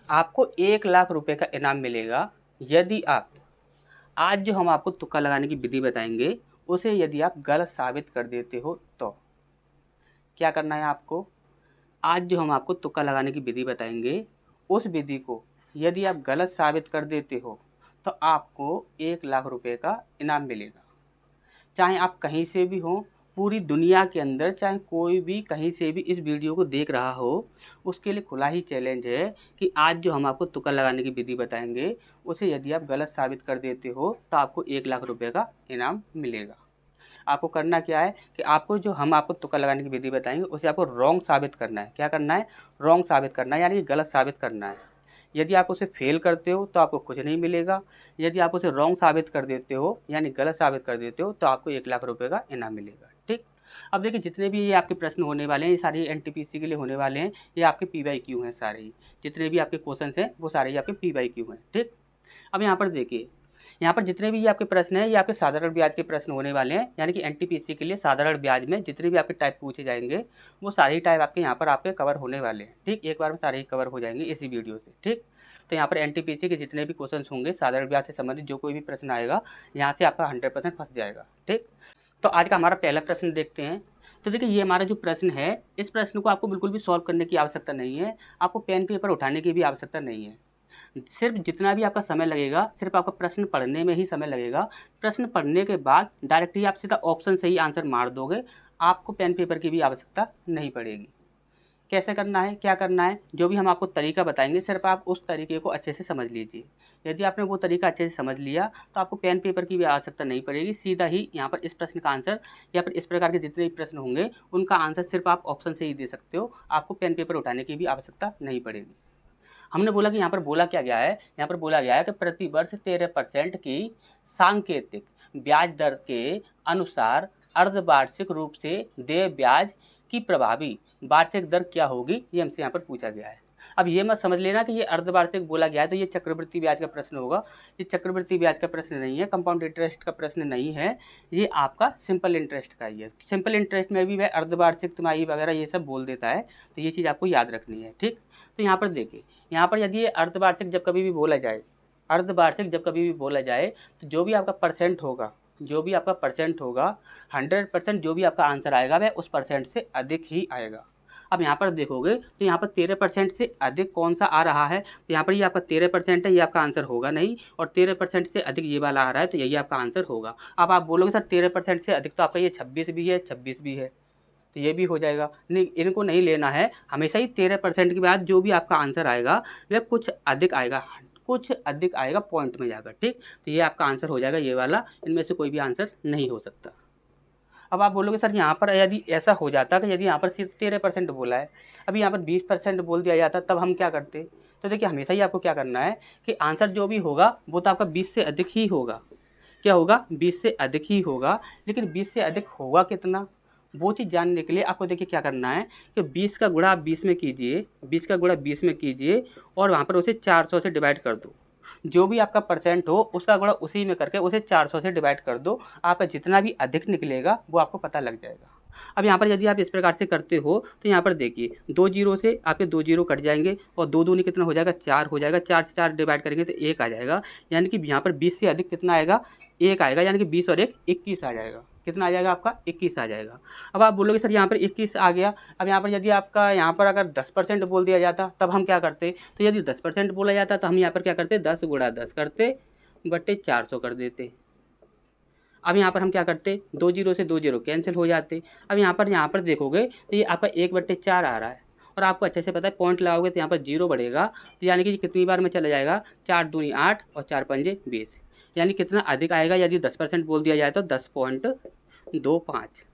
आपको 1,00,000 रुपए का इनाम मिलेगा यदि आप आज जो हम आपको तुक्का लगाने की विधि बताएंगे उसे यदि आप गलत साबित कर देते हो तो क्या करना है आपको। आज जो हम आपको तुक्का लगाने की विधि बताएंगे उस विधि को यदि आप गलत साबित कर देते हो तो आपको 1,00,000 रुपए का इनाम मिलेगा। चाहे आप कहीं से भी हो पूरी दुनिया के अंदर, चाहे कोई भी कहीं से भी इस वीडियो को देख रहा हो, उसके लिए खुला ही चैलेंज है कि आज जो हम आपको तुक्का लगाने की विधि बताएंगे उसे यदि आप गलत साबित कर देते हो तो आपको 1,00,000 रुपए का इनाम मिलेगा। आपको करना क्या है कि आपको जो हम आपको तुक्का लगाने की विधि बताएंगे उसे आपको रॉन्ग साबित करना है। क्या करना है? रॉन्ग साबित करना है, यानी कि गलत साबित करना है। यदि आप उसे फेल करते हो तो आपको कुछ नहीं मिलेगा। यदि आप उसे रॉन्ग साबित कर देते हो यानी गलत साबित कर देते हो तो आपको 1,00,000 रुपए का इनाम मिलेगा। ठीक। अब देखिए जितने भी ये आपके प्रश्न होने वाले हैं ये सारे एनटीपीसी के लिए होने वाले हैं। ये आपके पीवाईक्यू हैं सारे ही। जितने भी आपके क्वेश्चन हैं वो सारे ही आपके पीवाईक्यू हैं। ठीक। अब यहाँ पर देखिए, यहाँ पर जितने भी ये आपके प्रश्न हैं ये आपके साधारण ब्याज के प्रश्न होने वाले हैं। यानी कि एनटीपीसी के लिए साधारण ब्याज में जितने भी आपके टाइप पूछे जाएंगे वो सारे ही टाइप आपके यहाँ पर आपके कवर होने वाले हैं। ठीक। एक बार में सारे ही कवर हो जाएंगे इसी वीडियो से। ठीक। तो यहाँ पर एनटीपीसी के जितने भी क्वेश्चन होंगे साधारण ब्याज से संबंधित जो कोई भी प्रश्न आएगा यहाँ से आपका 100% फंस जाएगा। ठीक। तो आज का हमारा पहला प्रश्न देखते हैं। तो देखिए ये हमारा जो प्रश्न है इस प्रश्न को आपको बिल्कुल भी सॉल्व करने की आवश्यकता नहीं है। आपको पेन पेपर उठाने की भी आवश्यकता नहीं है। सिर्फ जितना भी आपका समय लगेगा सिर्फ आपका प्रश्न पढ़ने में ही समय लगेगा। प्रश्न पढ़ने के बाद डायरेक्ट ही आप सीधा ऑप्शन से ही आंसर मार दोगे। आपको पेन पेपर की भी आवश्यकता नहीं पड़ेगी। कैसे करना है, क्या करना है, जो भी हम आपको तरीका बताएंगे सिर्फ आप उस तरीके को अच्छे से समझ लीजिए। यदि आपने वो तरीका अच्छे से समझ लिया तो आपको पेन पेपर की भी आवश्यकता नहीं पड़ेगी। सीधा ही यहाँ पर इस प्रश्न का आंसर या फिर इस प्रकार के जितने भी प्रश्न होंगे उनका आंसर सिर्फ आप ऑप्शन से ही दे सकते हो। आपको पेन पेपर उठाने की भी आवश्यकता नहीं पड़ेगी। हमने बोला कि यहाँ पर बोला क्या गया है, यहाँ पर बोला गया है कि प्रति वर्ष 13% की सांकेतिक ब्याज दर के अनुसार अर्धवार्षिक रूप से देय ब्याज की प्रभावी वार्षिक दर क्या होगी, ये हमसे यहाँ पर पूछा गया है। अब ये मत समझ लेना कि ये अर्धवार्षिक बोला गया है तो ये चक्रवृद्धि ब्याज का प्रश्न होगा। ये चक्रवृद्धि ब्याज का प्रश्न नहीं है, कंपाउंड इंटरेस्ट का प्रश्न नहीं है, ये आपका सिंपल इंटरेस्ट का ही है। सिंपल इंटरेस्ट में भी वह अर्धवार्षिक तिमाही वगैरह ये सब बोल देता है, तो ये चीज़ आपको याद रखनी है। ठीक। तो यहाँ पर देखिए, यहाँ पर यदि ये अर्धवार्षिक जब कभी भी बोला जाए, अर्धवार्षिक जब कभी भी बोला जाए तो जो भी आपका परसेंट होगा, जो भी आपका परसेंट होगा 100% जो भी आपका आंसर आएगा वह उस परसेंट से अधिक ही आएगा। अब यहाँ पर देखोगे तो यहाँ पर 13% से अधिक कौन सा आ रहा है, तो यहाँ पर ये आपका 13% है, ये आपका आंसर होगा नहीं, और 13% से अधिक ये वाला आ रहा है तो यही आपका आंसर होगा। अब आप बोलोगे सर 13% से अधिक तो आपका ये 26 भी है, 26 भी है, तो ये भी हो जाएगा। नहीं, इनको नहीं लेना है, हमेशा ही 13% के बाद जो भी आपका आंसर आएगा वह कुछ अधिक आएगा, कुछ अधिक आएगा पॉइंट में जाकर। ठीक। तो ये आपका आंसर हो जाएगा ये वाला, इनमें से कोई भी आंसर नहीं हो सकता। अब आप बोलोगे सर यहाँ पर यदि ऐसा हो जाता कि यदि यहाँ पर सिर्फ 13% बोला है, अभी यहाँ पर 20% बोल दिया जाता तब हम क्या करते। तो देखिए हमेशा ही आपको क्या करना है कि आंसर जो भी होगा वो तो आपका 20 से अधिक ही होगा। क्या होगा? 20 से अधिक ही होगा। लेकिन 20 से अधिक होगा कितना, वो चीज़ जानने के लिए आपको देखिए क्या करना है कि 20 का गुणा आप 20 में कीजिए, 20 का गुणा 20 में कीजिए और वहाँ पर उसे 400 से डिवाइड कर दो। जो भी आपका परसेंट हो उसका गुणा उसी में करके उसे 400 से डिवाइड कर दो। आपका जितना भी अधिक निकलेगा वो आपको पता लग जाएगा। अब यहाँ पर यदि आप इस प्रकार से करते हो तो यहाँ पर देखिए 2 जीरो से आपके 2 जीरो कट जाएंगे और 2 दूनी कितना हो जाएगा, 4 हो जाएगा। 4 से 4 डिवाइड करेंगे तो 1 आ जाएगा। यानी कि यहाँ पर 20 से अधिक कितना आएगा, 1 आएगा। यानी कि 20 और 1 21 आ जाएगा। कितना आ जाएगा आपका, 21 आ जाएगा। अब आप बोलोगे सर यहाँ पर 21 आ गया। अब यहाँ पर यदि आपका यहाँ पर अगर 10% बोल दिया जाता तब हम क्या करते, तो यदि 10% बोला जाता तो हम यहाँ पर क्या करते, 10 गुणा 10 करते बटे 400 कर देते। अब यहाँ पर हम क्या करते, 2 जीरो से 2 जीरो कैंसिल हो जाते। अब यहाँ पर देखोगे तो ये आपका 1/4 आ रहा है और आपको अच्छे से पता है पॉइंट लगाओगे तो यहाँ पर 0 बढ़ेगा। तो यानी कि कितनी बार में चला जाएगा, 4 दूनी 8 और 4 पंजे 20। यानी कितना अधिक आएगा, यदि 10% बोल दिया जाए तो 10.25।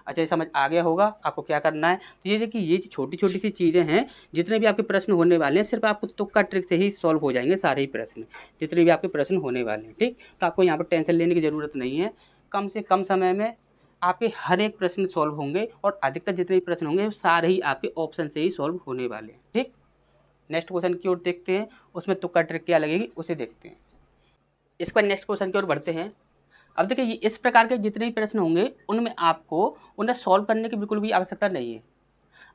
अच्छा ये समझ आ गया होगा आपको क्या करना है। तो ये देखिए ये छोटी छोटी सी चीज़ें हैं, जितने भी आपके प्रश्न होने वाले हैं सिर्फ आपको तुक्का ट्रिक से ही सॉल्व हो जाएंगे सारे ही प्रश्न, जितने भी आपके प्रश्न होने वाले हैं। ठीक। तो आपको यहाँ पर टेंशन लेने की ज़रूरत नहीं है। कम से कम समय में आपके हर एक प्रश्न सॉल्व होंगे और अधिकतर जितने भी प्रश्न होंगे वो सारे ही आपके ऑप्शन से ही सॉल्व होने वाले हैं। ठीक। नेक्स्ट क्वेश्चन की ओर देखते हैं, उसमें तुक्का ट्रिक क्या लगेगी उसे देखते हैं। इस पर नेक्स्ट क्वेश्चन की ओर बढ़ते हैं। अब देखिए ये इस प्रकार के जितने भी प्रश्न होंगे उनमें आपको उन्हें सॉल्व करने की बिल्कुल भी आवश्यकता नहीं है।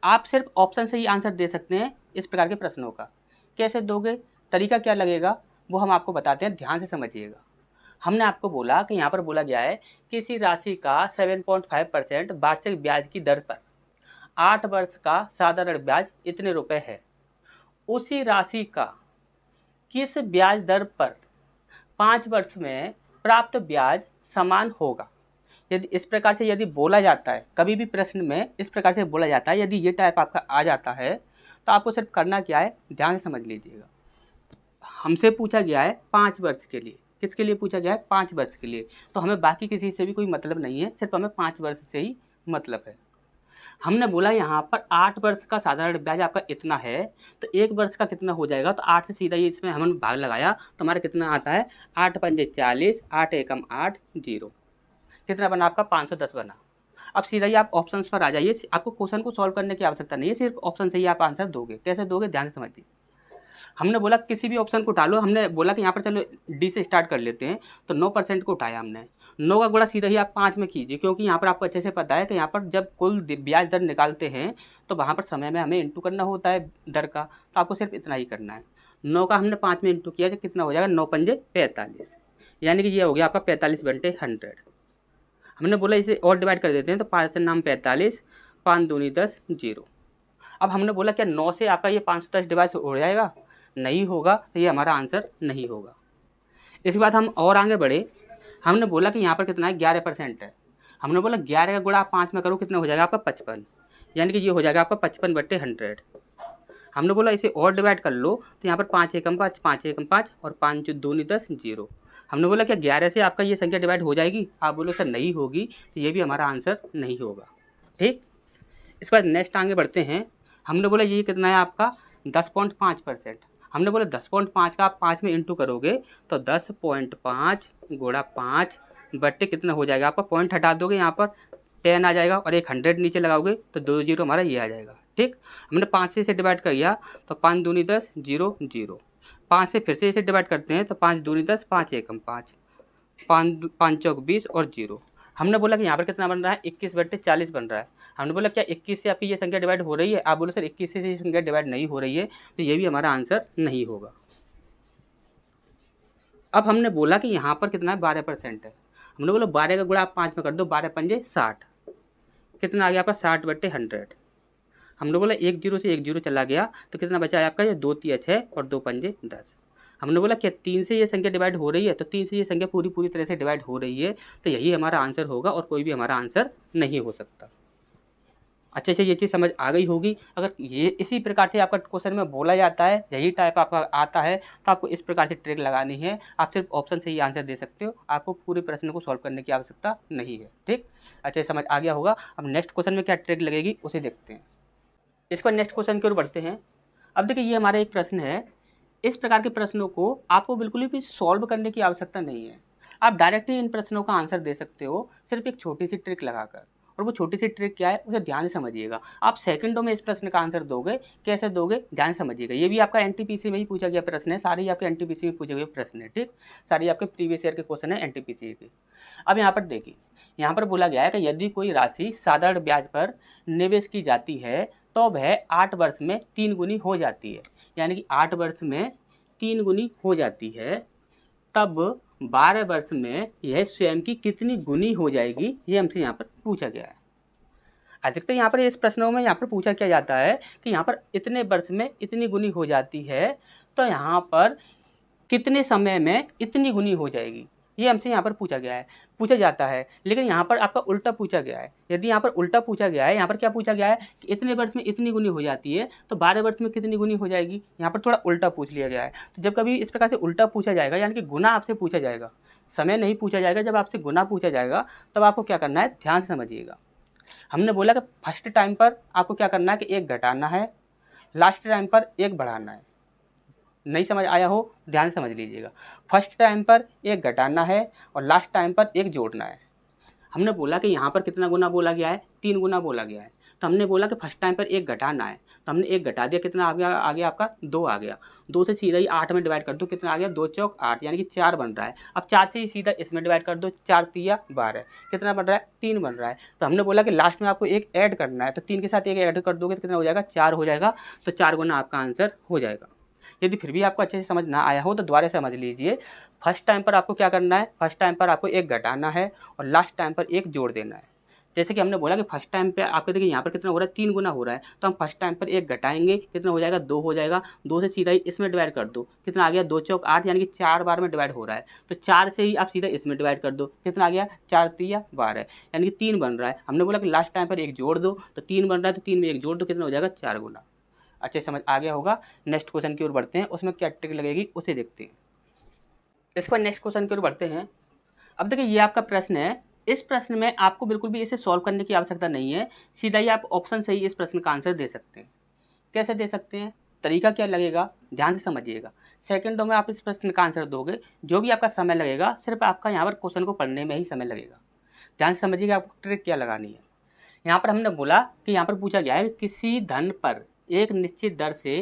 आप सिर्फ ऑप्शन से ही आंसर दे सकते हैं इस प्रकार के प्रश्नों का। कैसे दोगे, तरीका क्या लगेगा, वो हम आपको बताते हैं, ध्यान से समझिएगा। हमने आपको बोला कि यहाँ पर बोला गया है किसी राशि का 7.5% वार्षिक ब्याज की दर पर 8 वर्ष का साधारण ब्याज इतने रुपए है। उसी राशि का किस ब्याज दर पर 5 वर्ष में प्राप्त ब्याज समान होगा। यदि इस प्रकार से यदि बोला जाता है, कभी भी प्रश्न में इस प्रकार से बोला जाता है, यदि ये टाइप आपका आ जाता है तो आपको सिर्फ करना क्या है, ध्यान से समझ लीजिएगा। हमसे पूछा गया है 5 वर्ष के लिए, किसके लिए पूछा गया है, 5 वर्ष के लिए, तो हमें बाकी किसी से भी कोई मतलब नहीं है, सिर्फ हमें 5 वर्ष से ही मतलब है। हमने बोला यहाँ पर 8 वर्ष का साधारण ब्याज आपका इतना है, तो 1 वर्ष का कितना हो जाएगा, तो 8 से सीधा ये इसमें हमने भाग लगाया तो हमारा कितना आता है, 8 पंजे 40, 8 एकम 8, 0, कितना बना आपका 510 बना। अब सीधा ही आप ऑप्शंस पर आ जाइए, आपको क्वेश्चन को सॉल्व करने की आवश्यकता नहीं है, सिर्फ ऑप्शन से ही आप आंसर दोगे। कैसे दोगे, ध्यान से समझिए। हमने बोला किसी भी ऑप्शन को उठालो, हमने बोला कि यहाँ पर चलो डी से स्टार्ट कर लेते हैं, तो 9% को उठाया हमने। 9 का गुणा सीधा ही आप 5 में कीजिए, क्योंकि यहाँ पर आपको अच्छे से पता है कि यहाँ पर जब कुल ब्याज दर निकालते हैं तो वहाँ पर समय में हमें इंटू करना होता है दर का, तो आपको सिर्फ इतना ही करना है। 9 का हमने 5 में इंटू किया तो कितना हो जाएगा, 9 पंजे 45, यानी कि ये हो गया आपका 45/100। हमने बोला इसे और डिवाइड कर देते हैं, तो 5 से नाम 45, 5 दूनी 10, 0। अब हमने बोला क्या 9 से आपका ये 510 डिवाइड हो जाएगा, नहीं होगा, तो ये हमारा आंसर नहीं होगा। इसके बाद हम और आगे बढ़े, हमने बोला कि यहाँ पर कितना है, 11% है। हमने बोला 11 का गुणा आप 5 में करो, कितना हो जाएगा आपका 55, यानी कि ये हो जाएगा आपका 55/100। हमने बोला इसे और डिवाइड कर लो, तो यहाँ पर 5 एकम 5, 5 एकम 5 और 5 दूनी 10, 0। हमने बोला क्या 11 से आपका ये संख्या डिवाइड हो जाएगी, आप बोलो सर नहीं होगी, तो ये भी हमारा आंसर नहीं होगा। ठीक, इसके बाद नेक्स्ट आगे बढ़ते हैं। हमने बोला ये कितना है आपका 10.5%। हमने बोला 10.5 का आप 5 में इंटू करोगे तो 10.5 गुणा 5 बट्टे कितना हो जाएगा आपका, पॉइंट हटा दोगे यहाँ पर 10 आ जाएगा और एक 100 नीचे लगाओगे तो 2 0 हमारा ये आ जाएगा। ठीक, हमने 5 से इसे डिवाइड कर दिया तो 5 दूनी 10, 0 0। 5 से फिर से इसे डिवाइड करते हैं तो 5 दूनी 10, 5 एकम 5, 5 चौक 20 और 0। हमने बोला कि यहाँ पर कितना बन रहा है, 21/40 बन रहा है। हमने बोला क्या 21 से आपकी ये संख्या डिवाइड हो रही है, आप बोलो सर 21 से ये संख्या डिवाइड नहीं हो रही है, तो ये भी हमारा आंसर नहीं होगा। अब हमने बोला कि यहाँ पर कितना है, 12% है। हमने बोला 12 का गुणा आप 5 में कर दो, 12 पंजे 60, कितना आ गया आपका 60/100। हमने बोला 1 0 से 1 0 चला गया तो कितना बचा है आपका, ये 2 3 6 और 2 पंजे 10। हमने बोला क्या 3 से ये संख्या डिवाइड हो रही है, तो 3 से ये संख्या पूरी तरह से डिवाइड हो रही है, तो यही हमारा आंसर होगा और कोई भी हमारा आंसर नहीं हो सकता। अच्छे से ये चीज़ समझ आ गई होगी। अगर ये इसी प्रकार से आपका क्वेश्चन में बोला जाता है, यही टाइप आपका आता है, तो आपको इस प्रकार से ट्रिक लगानी है। आप सिर्फ ऑप्शन से ही आंसर दे सकते हो, आपको पूरे प्रश्न को सॉल्व करने की आवश्यकता नहीं है। ठीक, अच्छे से समझ आ गया होगा। अब नेक्स्ट क्वेश्चन में क्या ट्रिक लगेगी उसे देखते हैं। इस पर नेक्स्ट क्वेश्चन की ओर बढ़ते हैं। अब देखिए ये हमारा एक प्रश्न है। इस प्रकार के प्रश्नों को आपको बिल्कुल भी सॉल्व करने की आवश्यकता नहीं है, आप डायरेक्ट ही इन प्रश्नों का आंसर दे सकते हो, सिर्फ एक छोटी सी ट्रिक लगाकर। और वो छोटी सी ट्रिक क्या है उसे ध्यान से समझिएगा। आप सेकंडों में इस प्रश्न का आंसर दोगे, कैसे दोगे ध्यान से समझिएगा। ये भी आपका एनटीपीसी में ही पूछा गया प्रश्न है, सारे ही आपके एनटीपीसी में पूछे गए प्रश्न है। ठीक, सारे आपके प्रीवियस ईयर के क्वेश्चन है एनटीपीसी के। अब यहाँ पर देखिए, यहाँ पर बोला गया है कि यदि कोई राशि साधारण ब्याज पर निवेश की जाती है तो वह 8 वर्ष में 3 गुनी हो जाती है, यानी कि 8 वर्ष में 3 गुनी हो जाती है, तब 12 वर्ष में यह स्वयं की कितनी गुनी हो जाएगी, ये हमसे यहाँ पर पूछा गया है। अधिकतर यहाँ पर इस प्रश्नों में यहाँ पर पूछा क्या जाता है कि यहाँ पर इतने वर्ष में इतनी गुनी हो जाती है, तो यहाँ पर कितने समय में इतनी गुनी हो जाएगी, ये हमसे यहाँ पर पूछा जाता है। लेकिन यहाँ पर आपका उल्टा पूछा गया है। यदि यहाँ पर उल्टा पूछा गया है, यहाँ पर क्या पूछा गया है कि इतने वर्ष में इतनी गुनी हो जाती है, तो 12 वर्ष में कितनी गुनी हो जाएगी, यहाँ पर थोड़ा उल्टा पूछ लिया गया है। तो जब कभी इस प्रकार से उल्टा पूछा जाएगा, यानी कि गुना आपसे पूछा जाएगा, समय नहीं पूछा जाएगा, जब आपसे गुना पूछा जाएगा तब आपको क्या करना है, ध्यान से समझिएगा। हमने बोला कि फर्स्ट टाइम पर आपको क्या करना है कि 1 घटाना है, लास्ट टाइम पर 1 बढ़ाना है। नहीं समझ आया हो, ध्यान समझ लीजिएगा। फर्स्ट टाइम पर 1 घटाना है और लास्ट टाइम पर 1 जोड़ना है। हमने बोला कि यहाँ पर कितना गुना बोला गया है, 3 गुना बोला गया है। तो हमने बोला कि फर्स्ट टाइम पर 1 घटाना है, तो हमने 1 घटा दिया, कितना आ गया आपका 2 आ गया। 2 से सीधा ही 8 में डिवाइड कर दो, कितना आ गया 2 चौक 8, यानी कि 4 बन रहा है। अब 4 से ही सीधा इसमें डिवाइड कर दो, 4 तिया 12, कितना बन रहा है 3 बन रहा है। तो हमने बोला कि लास्ट में आपको 1 ऐड करना है, तो 3 के साथ 1 ऐड कर दोगे तो कितना हो जाएगा 4 हो जाएगा। तो 4 गुना आपका आंसर हो जाएगा। यदि फिर भी आपको अच्छे से समझ ना आया हो तो दोबारा समझ लीजिए। फर्स्ट टाइम पर आपको क्या करना है, फर्स्ट टाइम पर आपको एक घटाना है और लास्ट टाइम पर एक जोड़ देना है। जैसे कि हमने बोला कि फर्स्ट टाइम पे आपके देखिए यहाँ पर कितना हो रहा है, 3 गुना हो रहा है, तो हम फर्स्ट टाइम पर एक घटाएंगे, कितना हो जाएगा, 2 हो जाएगा। 2 से सीधा ही इसमें डिवाइड कर दो, कितना आ गया, 2 चौक 8, यानी कि 4 बार में डिवाइड हो रहा है, तो 4 से ही आप सीधा इसमें डिवाइड कर दो, कितना आ गया, 4 तिया 12, यानी कि 3 बन रहा है। हमने बोला कि लास्ट टाइम पर एक जोड़ दो, तो 3 बन रहा है, तो 3 में एक जोड़ दो, कितना हो जाएगा, 4 गुना। अच्छे समझ आ गया होगा। नेक्स्ट क्वेश्चन की ओर बढ़ते हैं, उसमें क्या ट्रिक लगेगी उसे देखते हैं। इसके बाद नेक्स्ट क्वेश्चन की ओर बढ़ते हैं। अब देखिए ये आपका प्रश्न है, इस प्रश्न में आपको बिल्कुल भी इसे सॉल्व करने की आवश्यकता नहीं है, सीधा ही आप ऑप्शन से ही इस प्रश्न का आंसर दे सकते हैं। कैसे दे सकते हैं, तरीका क्या लगेगा, ध्यान से समझिएगा। सेकंडों में आप इस प्रश्न का आंसर दोगे, जो भी आपका समय लगेगा सिर्फ आपका यहाँ पर क्वेश्चन को पढ़ने में ही समय लगेगा। ध्यान से समझिएगा आपको ट्रिक क्या लगानी है। यहाँ पर हमने बोला कि यहाँ पर पूछा गया है, किसी धन पर एक निश्चित दर से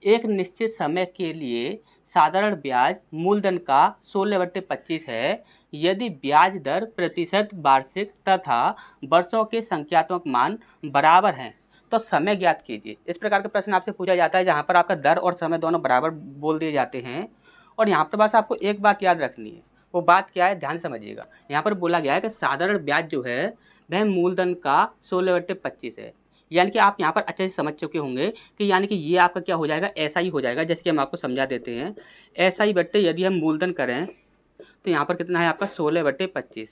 एक निश्चित समय के लिए साधारण ब्याज मूलधन का 16/25 है। यदि ब्याज दर प्रतिशत वार्षिक तथा वर्षों के संख्यात्मक मान बराबर हैं तो समय ज्ञात कीजिए। इस प्रकार का प्रश्न आपसे पूछा जाता है जहाँ पर आपका दर और समय दोनों बराबर बोल दिए जाते हैं। और यहाँ पर बस आपको एक बात याद रखनी है, वो बात क्या है, ध्यान समझिएगा। यहाँ पर बोला गया है कि साधारण ब्याज जो है वह मूलधन का 16/25 है। यानी कि आप यहाँ पर अच्छे से समझ चुके होंगे कि यानी कि ये आपका क्या हो जाएगा, ऐसा ही हो जाएगा। जैसे कि हम आपको समझा देते हैं, ऐसा ही बट्टे यदि हम मूलधन करें तो यहाँ पर कितना है आपका 16/25।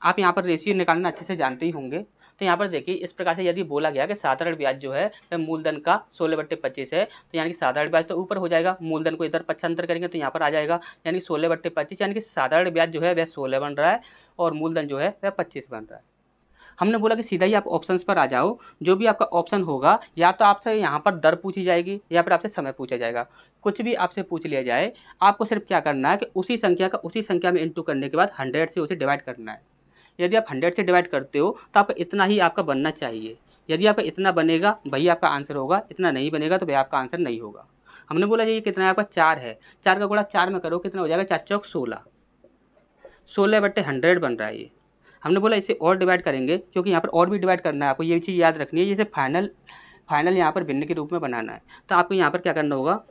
आप यहाँ पर रेशियो निकालना अच्छे से जानते ही होंगे। तो यहाँ पर देखिए इस प्रकार से यदि बोला गया कि साधारण ब्याज जो है वह मूलधन का 16/25 है, तो यानी कि साधारण ब्याज तो ऊपर हो जाएगा, मूलधन को इधर पक्षांतर करेंगे तो यहाँ पर आ जाएगा, यानी 16/25, यानी कि साधारण ब्याज जो है वह 16 बन रहा है और मूलधन जो है वह 25 बन रहा है। हमने बोला कि सीधा ही आप ऑप्शंस पर आ जाओ, जो भी आपका ऑप्शन होगा या तो आपसे यहाँ पर दर पूछी जाएगी या फिर आपसे समय पूछा जाएगा। कुछ भी आपसे पूछ लिया जाए, आपको सिर्फ क्या करना है कि उसी संख्या का उसी संख्या में इंटू करने के बाद 100 से उसे डिवाइड करना है। यदि आप 100 से डिवाइड करते हो तो आपका इतना ही आपका बनना चाहिए। यदि आपका इतना बनेगा वही आपका आंसर होगा, इतना नहीं बनेगा तो वह आपका आंसर नहीं होगा। हमने बोला ये कितना है आपका 4 है, 4 का गुणा 4 में करो, कितना हो जाएगा, 4 चौक 16, 16/100 बन रहा है ये। हमने बोला इसे और डिवाइड करेंगे क्योंकि यहाँ पर और भी डिवाइड करना है, आपको ये चीज़ याद रखनी है। जैसे फाइनल यहाँ पर भिन्न के रूप में बनाना है, तो आपको यहाँ पर क्या करना होगा,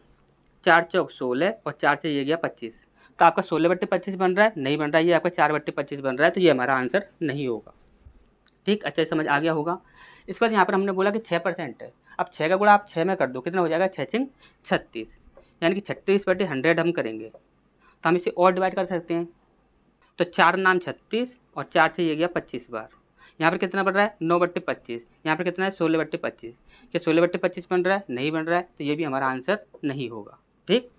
4 चौक 16 और 4 से ये गया 25, तो आपका 16/25 बन रहा है, नहीं बन रहा है, ये आपका 4/25 बन रहा है, तो ये हमारा आंसर नहीं होगा। ठीक, अच्छा समझ आ गया होगा। इसके बाद यहाँ पर हमने बोला कि 6% है। अब 6 का गुणा आप 6 में कर दो, कितना हो जाएगा, 6 6 36, यानी कि 36/100 हम करेंगे, तो हम इसे और डिवाइड कर सकते हैं। तो 4 नाम 36 और 4 से ये गया 25 बार, यहाँ पर कितना बन रहा है, 9/25, यहाँ पर कितना है, 16/25। क्या 16/25 बन रहा है, नहीं बन रहा है, तो ये भी हमारा आंसर नहीं होगा। ठीक,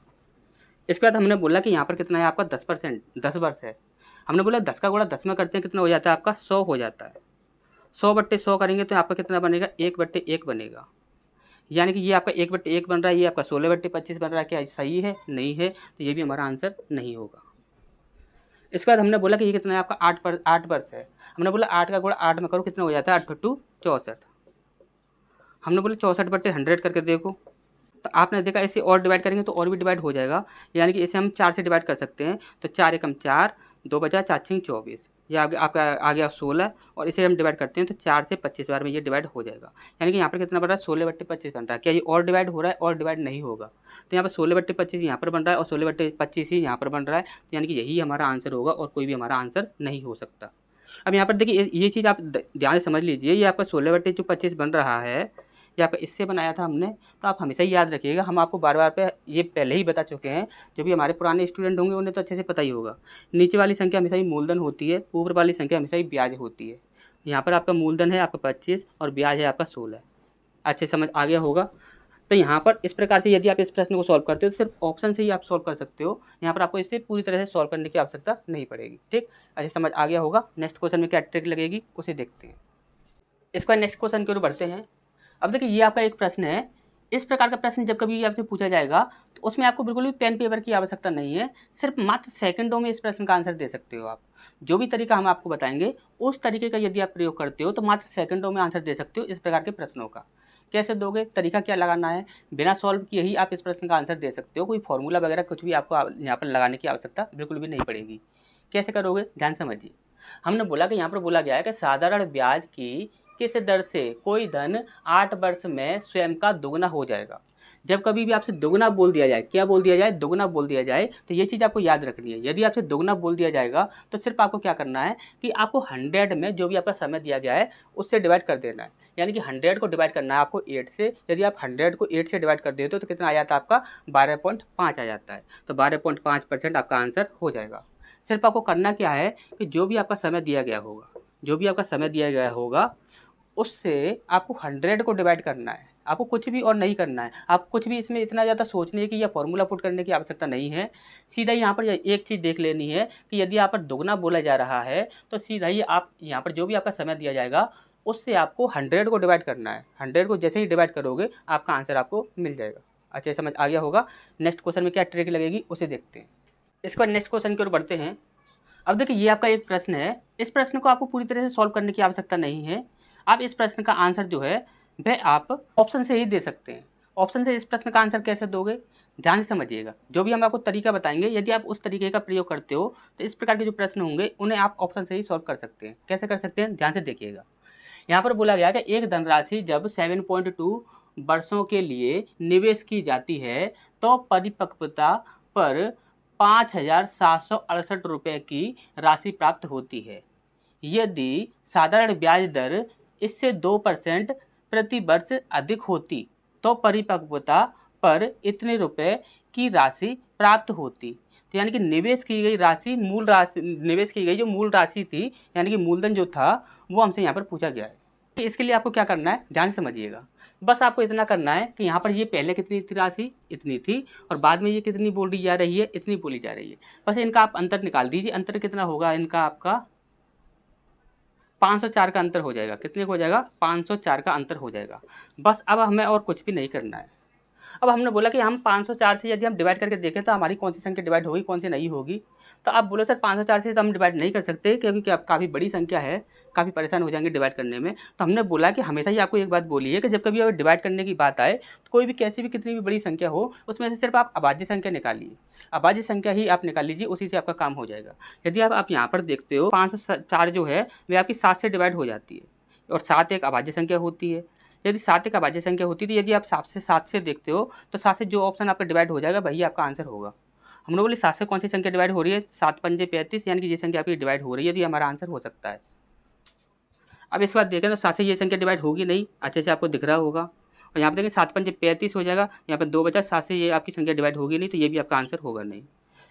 इसके बाद हमने बोला कि यहाँ पर कितना है आपका 10%, 10 वर्ष है। हमने बोला 10 का गुणा 10 में करते हैं, कितना हो जाता है आपका, 100 हो जाता है। 100/100 करेंगे तो आपका कितना बनेगा, 1/1 बनेगा, यानी कि ये आपका 1/1 बन रहा है, ये आपका 16/25 बन रहा है। क्या सही है, नहीं है, तो ये भी हमारा आंसर नहीं होगा। इसके बाद हमने बोला कि ये कितना है आपका 8 वर्ष है। हमने बोला 8 का गुणा 8 में करो, कितना हो जाता है, 8×2 64। हमने बोला 64/100 करके देखो, तो आपने देखा इसे और डिवाइड करेंगे तो और भी डिवाइड हो जाएगा, यानी कि इसे हम 4 से डिवाइड कर सकते हैं। तो 4 एकम 4, 2 बचा 4 6 24, ये आपका आ गया 16, और इसे हम डिवाइड करते हैं तो 4 से 25 बार में ये डिवाइड हो जाएगा, यानी कि यहाँ पर कितना बन रहा है, 16/25 बन रहा है। क्या ये और डिवाइड हो रहा है, और डिवाइड नहीं होगा, तो यहाँ पर 16/25 यहाँ पर बन रहा है और 16/25 ही यहाँ पर बन रहा है, तो यानी कि यही हमारा आंसर होगा और कोई भी हमारा आंसर नहीं हो सकता। अब यहाँ पर देखिए ये चीज़ आप ध्यान से समझ लीजिए, ये आपका 16/25 बन रहा है, ये आपका इससे बनाया था हमने, तो आप हमेशा ही याद रखिएगा, हम आपको बार बार पे ये पहले ही बता चुके हैं। जो भी हमारे पुराने स्टूडेंट होंगे उन्हें तो अच्छे से पता ही होगा, नीचे वाली संख्या हमेशा ही मूलधन होती है, ऊपर वाली संख्या हमेशा ही ब्याज होती है। यहाँ पर आपका मूलधन है आपका 25 और ब्याज है आपका 16। अच्छे समझ आ गया होगा। तो यहाँ पर इस प्रकार से यदि आप इस प्रश्न को सॉल्व करते हो तो सिर्फ ऑप्शन से ही आप सॉल्व कर सकते हो, यहाँ पर आपको इसे पूरी तरह से सॉल्व करने की आवश्यकता नहीं पड़ेगी। ठीक, अच्छे समझ आ गया होगा। नेक्स्ट क्वेश्चन में क्या ट्रिक लगेगी उसे देखते हैं। इसके बाद नेक्स्ट क्वेश्चन की ओर बढ़ते हैं। अब देखिए ये आपका एक प्रश्न है, इस प्रकार का प्रश्न जब कभी आपसे पूछा जाएगा तो उसमें आपको बिल्कुल भी पेन पेपर की आवश्यकता नहीं है, सिर्फ मात्र सेकंडों में इस प्रश्न का आंसर दे सकते हो आप। जो भी तरीका हम आपको बताएंगे उस तरीके का यदि आप प्रयोग करते हो तो मात्र सेकंडों में आंसर दे सकते हो इस प्रकार के प्रश्नों का। कैसे दोगे, तरीका क्या लगाना है, बिना सॉल्व किए ही आप इस प्रश्न का आंसर दे सकते हो, कोई फॉर्मूला वगैरह कुछ भी आपको यहाँ पर लगाने की आवश्यकता बिल्कुल भी नहीं पड़ेगी। कैसे करोगे, ध्यान समझिए। हमने बोला कि यहाँ पर बोला गया है कि साधारण ब्याज की किस दर से कोई धन 8 वर्ष में स्वयं का दोगुना हो जाएगा। जब कभी भी आपसे दोगुना बोल दिया जाए, क्या बोल दिया जाए, दोगुना बोल दिया जाए, तो ये चीज़ आपको याद रखनी है। यदि आपसे दोगुना बोल दिया जाएगा तो सिर्फ आपको क्या करना है कि आपको 100 में जो भी आपका समय दिया गया है उससे डिवाइड कर देना है। यानी कि 100 को डिवाइड करना है आपको 8 से। यदि आप 100 को 8 से डिवाइड कर देते हो तो कितना आ जाता है आपका 12.5 आ जाता है। तो 12.5% आपका आंसर हो जाएगा। सिर्फ आपको करना क्या है कि जो भी आपका समय दिया गया होगा, जो भी आपका समय दिया गया होगा उससे आपको 100 को डिवाइड करना है। आपको कुछ भी और नहीं करना है। आप कुछ भी इसमें इतना ज़्यादा सोचने की या फॉर्मूला पुट करने की आवश्यकता नहीं है। सीधा यहाँ पर एक चीज़ देख लेनी है कि यदि यहाँ पर दोगुना बोला जा रहा है तो सीधा ही आप यहाँ पर जो भी आपका समय दिया जाएगा उससे आपको 100 को डिवाइड करना है। 100 को जैसे ही डिवाइड करोगे आपका आंसर आपको मिल जाएगा। अच्छा, समझ आ गया होगा। नेक्स्ट क्वेश्चन में क्या ट्रिक लगेगी उसे देखते हैं। इसके बाद नेक्स्ट क्वेश्चन की ओर बढ़ते हैं। अब देखिए, ये आपका एक प्रश्न है। इस प्रश्न को आपको पूरी तरह से सॉल्व करने की आवश्यकता नहीं है। आप इस प्रश्न का आंसर जो है वह आप ऑप्शन से ही दे सकते हैं। ऑप्शन से इस प्रश्न का आंसर कैसे दोगे, ध्यान से समझिएगा। जो भी हम आपको तरीका बताएंगे, यदि आप उस तरीके का प्रयोग करते हो तो इस प्रकार के जो प्रश्न होंगे उन्हें आप ऑप्शन से ही सॉल्व कर सकते हैं। कैसे कर सकते हैं, ध्यान से देखिएगा। यहाँ पर बोला गया कि एक धनराशि जब 7.2 वर्षों के लिए निवेश की जाती है तो परिपक्वता पर 5,768 रुपये की राशि प्राप्त होती है। यदि साधारण ब्याज दर इससे 2% प्रति वर्ष अधिक होती तो परिपक्वता पर इतने रुपए की राशि प्राप्त होती। तो यानी कि निवेश की गई राशि, मूल राशि, निवेश की गई जो मूल राशि थी, यानी कि मूलधन जो था वो हमसे यहाँ पर पूछा गया है। कि इसके लिए आपको क्या करना है, ध्यान से समझिएगा। बस आपको इतना करना है कि यहाँ पर ये पहले कितनी थी राशि, इतनी थी, और बाद में ये कितनी बोली जा रही है, इतनी बोली जा रही है। बस इनका आप अंतर निकाल दीजिए। अंतर कितना होगा इनका, आपका 504 का अंतर हो जाएगा। कितने का हो जाएगा, 504 का अंतर हो जाएगा। बस अब हमें और कुछ भी नहीं करना है। अब हमने बोला कि हम 504 से यदि हम डिवाइड करके देखें तो हमारी कौन सी संख्या डिवाइड होगी, कौन सी नहीं होगी। तो आप बोलो सर 504 से तो हम डिवाइड नहीं कर सकते क्योंकि काफ़ी बड़ी संख्या है, काफ़ी परेशान हो जाएंगे डिवाइड करने में। तो हमने बोला कि हमेशा ही आपको एक बात बोली है कि जब कभी अगर डिवाइड करने की बात आए तो कोई भी कैसी भी कितनी भी बड़ी संख्या हो उसमें से सिर्फ आप अभाज्य संख्या निकालिए। अभाज्य संख्या ही आप निकाल लीजिए, उसी से आपका काम हो जाएगा। यदि आप यहाँ पर देखते हो 504 जो है वे आपकी 7 से डिवाइड हो जाती है और 7 एक अभाज्य संख्या होती है। यदि 7 एक अभाज्य संख्या होती है तो यदि आप 7 से देखते हो तो 7 से जो ऑप्शन आपका डिवाइड हो जाएगा वही आपका आंसर होगा। हमने बोले 7 से कौन सी संख्या डिवाइड हो रही है, 7 पंजे 35, यानी कि ये संख्या आपकी डिवाइड हो रही है तो ये हमारा आंसर हो सकता है। अब इस बात देखें तो 7 से ये संख्या डिवाइड होगी नहीं, अच्छे से आपको दिख रहा होगा। और यहाँ पर देखें 7 पंजे 35 हो जाएगा, यहाँ पर 2 बचा, 7 से ये आपकी संख्या डिवाइड होगी नहीं तो ये भी आपका आंसर होगा नहीं।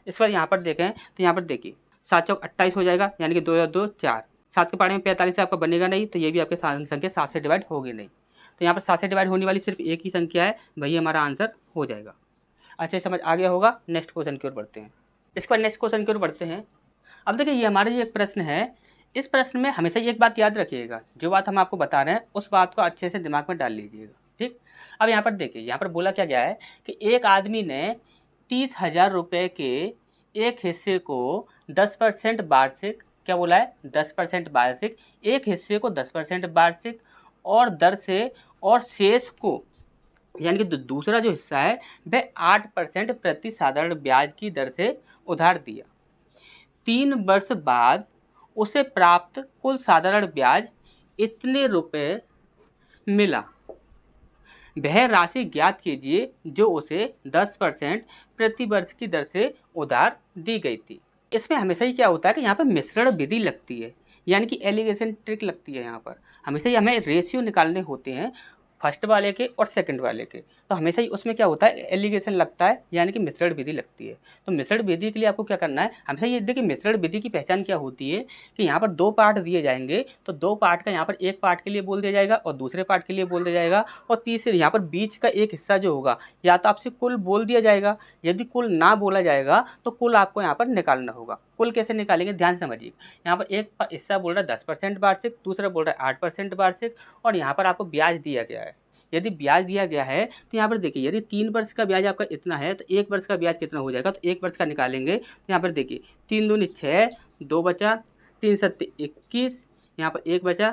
इस बार यहाँ पर देखें तो यहाँ पर देखिए 7 चौक 28 हो जाएगा, यानी कि 2 और 2 4, 7 के पहाड़े में 45 से आपका बनेगा नहीं तो ये भी आपके संख्या 7 से डिवाइड होगी नहीं। तो यहाँ पर 7 से डिवाइड होने वाली सिर्फ एक ही संख्या है, वही हमारा आंसर हो जाएगा। अच्छा, समझ आ गया होगा। नेक्स्ट क्वेश्चन की ओर बढ़ते हैं। इसके बाद नेक्स्ट क्वेश्चन की ओर बढ़ते हैं। अब देखिए, ये हमारा जो एक प्रश्न है, इस प्रश्न में हमेशा एक बात याद रखिएगा, जो बात हम आपको बता रहे हैं उस बात को अच्छे से दिमाग में डाल लीजिएगा, ठीक। अब यहाँ पर देखिए, यहाँ पर बोला क्या गया है कि एक आदमी ने 30,000 रुपये के एक हिस्से को 10% वार्षिक, क्या बोला है, 10% वार्षिक, एक हिस्से को 10% वार्षिक और दर से, और शेष को यानी कि दूसरा जो हिस्सा है वह 8% प्रति साधारण ब्याज की दर से उधार दिया। 3 वर्ष बाद उसे प्राप्त कुल साधारण ब्याज इतने रुपए मिला। वह राशि ज्ञात कीजिए जो उसे 10% प्रति वर्ष की दर से उधार दी गई थी। इसमें हमेशा ही क्या होता है कि यहाँ पर मिश्रण विधि लगती है, यानी कि एलिगेशन ट्रिक लगती है। यहाँ पर हमेशा ही हमें रेशियो निकालने होते हैं, फर्स्ट वाले के और सेकंड वाले के। तो हमेशा ही उसमें क्या होता है, एलिगेशन लगता है, यानी कि मिश्रण विधि लगती है। तो मिश्रण विधि के लिए आपको क्या करना है, हमेशा ये देखिए मिश्रण विधि की पहचान क्या होती है कि यहाँ पर 2 पार्ट दिए जाएंगे तो 2 पार्ट का यहाँ पर एक पार्ट के लिए बोल दिया जाएगा और दूसरे पार्ट के लिए बोल दिया जाएगा, और तीसरे यहाँ पर बीच का एक हिस्सा जो होगा या तो आपसे कुल बोल दिया जाएगा, यदि कुल ना बोला जाएगा तो कुल आपको यहाँ पर निकालना होगा। कुल कैसे निकालेंगे, ध्यान से समझिए। यहाँ पर एक हिस्सा बोल रहा है 10% वार्षिक, दूसरा बोल रहा है 8% वार्षिक, और यहाँ पर आपको ब्याज दिया गया है। यदि ब्याज दिया गया है तो यहाँ पर देखिए, यदि 3 वर्ष का ब्याज आपका इतना है तो 1 वर्ष का ब्याज कितना हो जाएगा, तो 1 वर्ष का निकालेंगे तो यहाँ पर देखिए 3 दूनी 6, 2 बचा, 3 सत्ते 21, यहाँ पर 1 बचा,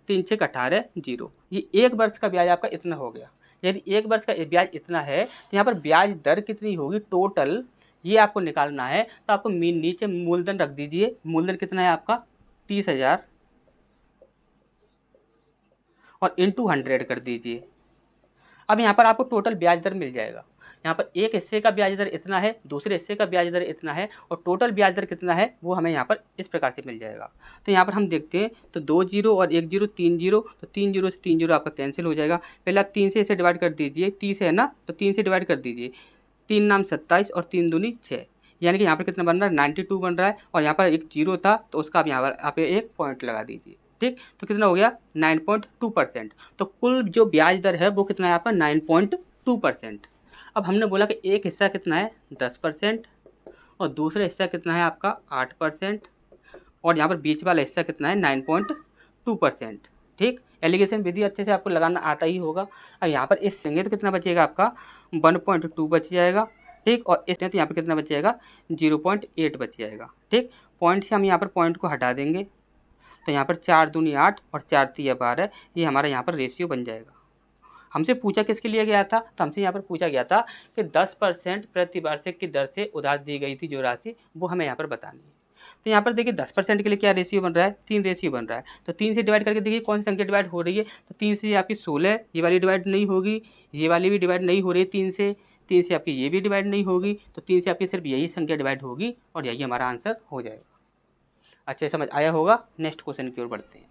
3 छः 18, 0। ये 1 वर्ष का ब्याज आपका इतना हो गया। यदि 1 वर्ष का ब्याज इतना है तो यहाँ पर ब्याज दर कितनी होगी टोटल, ये आपको निकालना है। तो आपको नीचे मूलधन रख दीजिए। मूलधन कितना है आपका 30,000 और इंटू 100 कर दीजिए। अब यहाँ पर आपको टोटल ब्याज दर मिल जाएगा। यहाँ पर एक हिस्से का ब्याज दर इतना है, दूसरे हिस्से का ब्याज दर इतना है, और टोटल ब्याज दर कितना है वो हमें यहाँ पर इस प्रकार से मिल जाएगा। तो यहाँ पर हम देखते हैं तो 2 जीरो और 1 जीरो 3 जीरो, तो 3 जीरो से 3 जीरो आपका कैंसिल हो जाएगा। पहले आप 3 से इसे डिवाइड कर दीजिए, 30 है ना, तो 3 से डिवाइड कर दीजिए, 3 नाम 27 और 3 दूनी 6, यानी कि यहाँ पर कितना बन रहा है 92 बन रहा है। और यहाँ पर एक जीरो था तो उसका आप यहाँ पर आप एक पॉइंट लगा दीजिए, ठीक। तो कितना हो गया 9.2%। तो कुल जो ब्याज दर है वो कितना है आपका 9.2%। अब हमने बोला कि एक हिस्सा कितना है 10% और दूसरा हिस्सा कितना है आपका 8%, और यहाँ पर बीच वाला हिस्सा कितना है 9.2%, ठीक। एलिगेशन विधि अच्छे से आपको लगाना आता ही होगा। अब यहाँ पर इस संगे तो कितना बचेगा आपका 1.2 बच जाएगा, ठीक। और इसमें तो यहाँ पर कितना बच जाएगा 0.8 बच जाएगा, ठीक। पॉइंट से हम यहाँ पर पॉइंट को हटा देंगे, तो यहाँ पर 4 दूनी 8 और 4 तिया 12, ये हमारा यहाँ पर रेशियो बन जाएगा। हमसे पूछा किसके लिए गया था, तो हमसे यहाँ पर पूछा गया था कि 10% प्रति वार्षिक की दर से उधार दी गई थी जो राशि, वो हमें यहाँ पर बतानी है। तो यहाँ पर देखिए 10% के लिए क्या रेशियो बन रहा है 3 रेशियो बन रहा है। तो 3 से डिवाइड करके देखिए कौन सी संख्या डिवाइड हो रही है, तो 3 से आपकी 16, ये वाली डिवाइड नहीं होगी, ये वाली भी डिवाइड नहीं हो रही है 3 से आपकी ये भी डिवाइड नहीं होगी, तो 3 से आपकी सिर्फ यही संख्या डिवाइड होगी और यही हमारा आंसर हो जाएगा। अच्छे समझ आया होगा। नेक्स्ट क्वेश्चन की ओर बढ़ते हैं।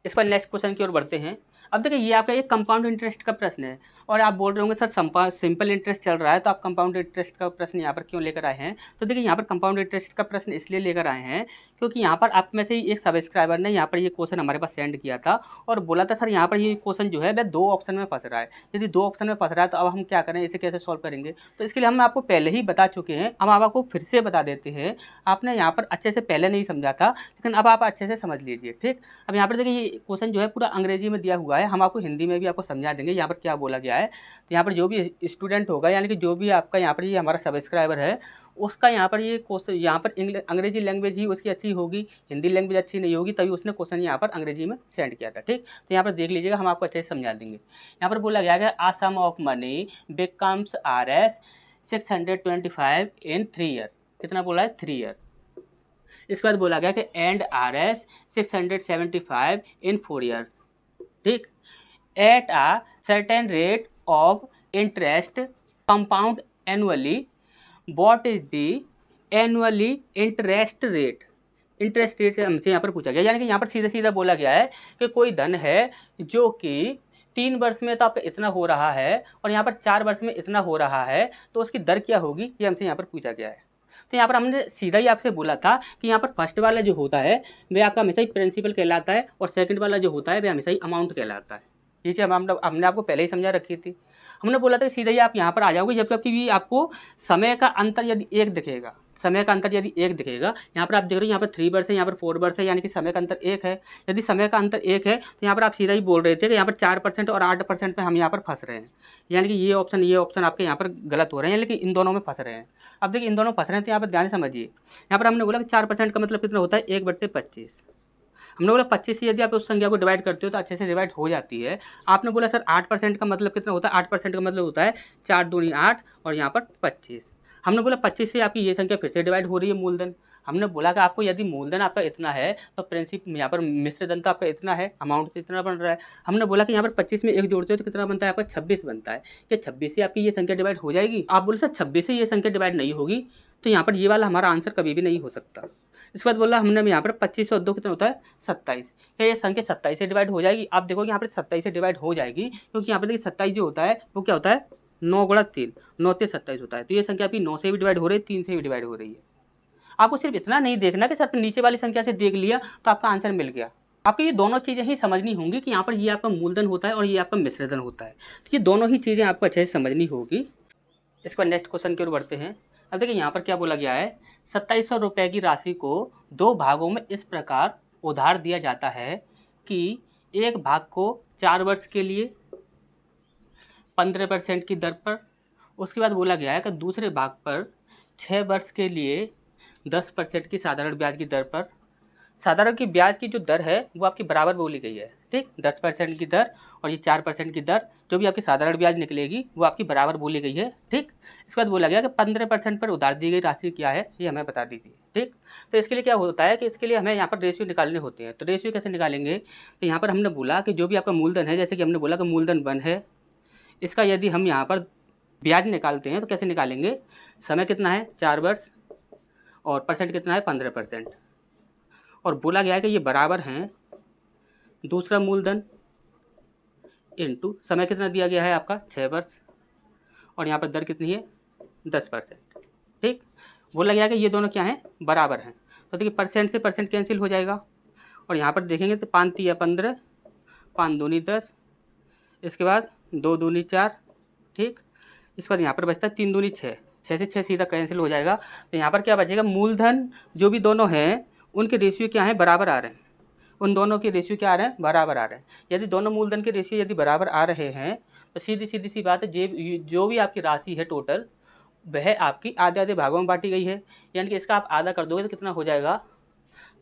इस पर नेक्स्ट क्वेश्चन की ओर बढ़ते हैं। अब देखिए ये आपका एक कंपाउंड इंटरेस्ट का प्रश्न है, और आप बोल रहे होंगे सर सिंपल इंटरेस्ट चल रहा है तो आप कंपाउंड इंटरेस्ट का प्रश्न यहाँ पर क्यों लेकर आए हैं। तो देखिए यहाँ पर कंपाउंड इंटरेस्ट का प्रश्न इसलिए लेकर आए हैं क्योंकि यहाँ पर आप में से ही एक सब्सक्राइबर ने यहाँ पर ये क्वेश्चन हमारे पास सेंड किया था और बोला था सर यहाँ पर ये क्वेश्चन जो है वह 2 ऑप्शन में फंस रहा है। यदि 2 ऑप्शन में फंस रहा है तो अब हम क्या करें, इसे कैसे सॉल्व करेंगे। तो इसके लिए हम आपको पहले ही बता चुके हैं, अब आप आपको फिर से बता देते हैं। आपने यहाँ पर अच्छे से पहले नहीं समझा था, लेकिन अब आप अच्छे से समझ लीजिए, ठीक। अब यहाँ पर देखिए ये क्वेश्चन जो है पूरा अंग्रेजी में दिया हुआ है, हम आपको हिंदी में भी आपको समझा देंगे यहाँ पर क्या बोला गया है। तो यहाँ पर जो भी स्टूडेंट होगा, यानी कि जो भी आपका यहाँ पर ये हमारा सब्सक्राइबर है, उसका यहाँ पर ये क्वेश्चन यहाँ पर अंग्रेजी लैंग्वेज ही उसकी अच्छी होगी, हिंदी लैंग्वेज अच्छी नहीं होगी, तभी उसने क्वेश्चन यहाँ पर अंग्रेजी में सेंड किया था, ठीक। तो यहाँ पर देख लीजिएगा, हम आपको अच्छे से समझा देंगे। यहाँ पर बोला गया है a sum of money becomes RS 625 in 3 year. कितना बोला है 3 ईयर। इसके बाद बोला गया कि एंड RS 675 इन 4 ईयर्स, ठीक, at a certain rate of interest compound annually. What is the annually interest rate. Interest rate से हमसे यहाँ पर पूछा गया, यानी कि यहाँ पर सीधा सीधा बोला गया है कि कोई धन है जो कि 3 वर्ष में तो आपका इतना हो रहा है और यहाँ पर 4 वर्ष में इतना हो रहा है, तो उसकी दर क्या होगी, ये हमसे यहाँ पर पूछा गया है। तो यहाँ पर हमने सीधा ही आपसे बोला था कि यहाँ पर फर्स्ट वाला जो होता है वह आपका हमेशा ही प्रिंसिपल कहलाता है और सेकंड वाला जो होता है वह हमेशा ही अमाउंट कहलाता है। ये चीज़ हमने आपको पहले ही समझा रखी थी। हमने बोला था कि सीधा ही आप यहाँ पर आ जाओगे जब कभी भी आपको समय का अंतर यदि 1 दिखेगा, समय का अंतर यदि 1 दिखेगा, यहाँ पर आप देख रहे हो यहाँ पर 3 वर्ष है, यहाँ पर 4 वर्ष है, यानी कि समय का अंतर 1 है। यदि समय का अंतर 1 है तो यहाँ पर आप सीधा ही बोल रहे थे कि यहाँ पर 4% और 8% में हम यहाँ पर फंस रहे हैं, यानी कि ये ऑप्शन आपके यहाँ पर गलत हो रहे हैं, लेकिन इन दोनों में फंस रहे हैं। अब देखिए इन दोनों फंस रहे हैं तो यहाँ पर ध्यान से समझिए। यहाँ पर हमने बोला कि 4% का मतलब कितना होता है 1/25। हमने बोला 25 से यदि आप उस संख्या को डिवाइड करते हो तो अच्छे से डिवाइड हो जाती है। आपने बोला सर 8% का मतलब कितना होता है, 8% का मतलब होता है 4 दूनी 8 और यहाँ पर 25। हमने बोला 25 से आपकी ये संख्या फिर से डिवाइड हो रही है मूलधन। हमने बोला कि आपको यदि मूलधन आपका इतना है तो प्रिंसिप यहाँ पर मिश्र धन तो आपका इतना है, अमाउंट से इतना बन रहा है। हमने बोला कि यहाँ पर 25 में 1 जोड़ते हो तो कितना बनता है आपका 26 बनता है। क्या 26 से आपकी ये संख्या डिवाइड हो जाएगी। आप बोले सर 26 से ये संख्या डिवाइड नहीं होगी, तो यहाँ पर ये वाला हमारा आंसर कभी भी नहीं हो सकता। इसके बाद बोला हमने यहाँ पर 25 और 2 कितना होता है 27। क्या ये संख्या 27 से डिवाइड हो जाएगी। आप देखोगे यहाँ पर 27 से डिवाइड हो जाएगी, क्योंकि यहाँ पर देखिए 27 जो होता है वो क्या होता है 9 गुणा 3, 9 से 27 होता है। तो ये संख्या आपकी 9 से भी डिवाइड हो रही है, 3 से भी डिवाइड हो रही है। आपको सिर्फ इतना नहीं देखना कि सर नीचे वाली संख्या से देख लिया तो आपका आंसर मिल गया। आपको ये दोनों चीज़ें ही समझनी होंगी कि यहाँ पर ये आपका मूलधन होता है और ये आपका मिश्रधन होता है। तो ये दोनों ही चीज़ें आपको अच्छे से समझनी होगी। इस पर नेक्स्ट क्वेश्चन की ओर बढ़ते हैं। अब देखिए यहाँ पर क्या बोला गया है, 2700 रुपये की राशि को 2 भागों में इस प्रकार उधार दिया जाता है कि एक भाग को 4 वर्ष के लिए 15% की दर पर, उसके बाद बोला गया है कि दूसरे भाग पर 6 वर्ष के लिए 10% की साधारण ब्याज की दर पर। साधारण की ब्याज की जो दर है वो आपकी बराबर बोली गई है, ठीक, 10% की दर और ये 4% की दर, जो भी आपकी साधारण ब्याज निकलेगी वो आपकी बराबर बोली गई है, ठीक। इसके बाद बोला गया कि 15% पर उधार दी गई राशि क्या है ये हमें बता दीजिए, ठीक। तो इसके लिए क्या होता है कि इसके लिए हमें यहाँ पर रेशियो निकालने होते हैं। तो रेशियो कैसे निकालेंगे, तो यहाँ पर हमने बोला कि जो भी आपका मूलधन है, जैसे कि हमने बोला कि मूलधन 1 है, इसका यदि हम यहाँ पर ब्याज निकालते हैं तो कैसे निकालेंगे, समय कितना है 4 वर्ष और परसेंट कितना है 15%, और बोला गया है कि ये बराबर हैं दूसरा मूलधन इनटू समय कितना दिया गया है आपका 6 वर्ष, और यहाँ पर दर कितनी है 10%। ठीक, बोला गया है कि ये दोनों क्या हैं, बराबर हैं। तो देखिए परसेंट से परसेंट कैंसिल हो जाएगा, और यहाँ पर देखेंगे तो 5 तिया 15, 5 दूनी 10, इसके बाद 2 दूनी 4, ठीक, इसके बाद यहाँ पर बचता है 3 दूनी 6, 6 से 6 सीधा कैंसिल हो जाएगा। तो यहाँ पर क्या बचेगा, मूलधन जो भी दोनों हैं उनके रेशियो क्या हैं, बराबर आ रहे हैं, उन दोनों के रेशियो क्या आ रहे हैं, बराबर आ रहे हैं। यदि दोनों मूलधन के रेशियो यदि बराबर आ रहे हैं तो सीधी सी बात है, जो भी आपकी राशि है टोटल वह आपकी आधे आधे भागों में बांटी गई है। यानी कि इसका आप आधा कर दोगे तो कितना हो जाएगा,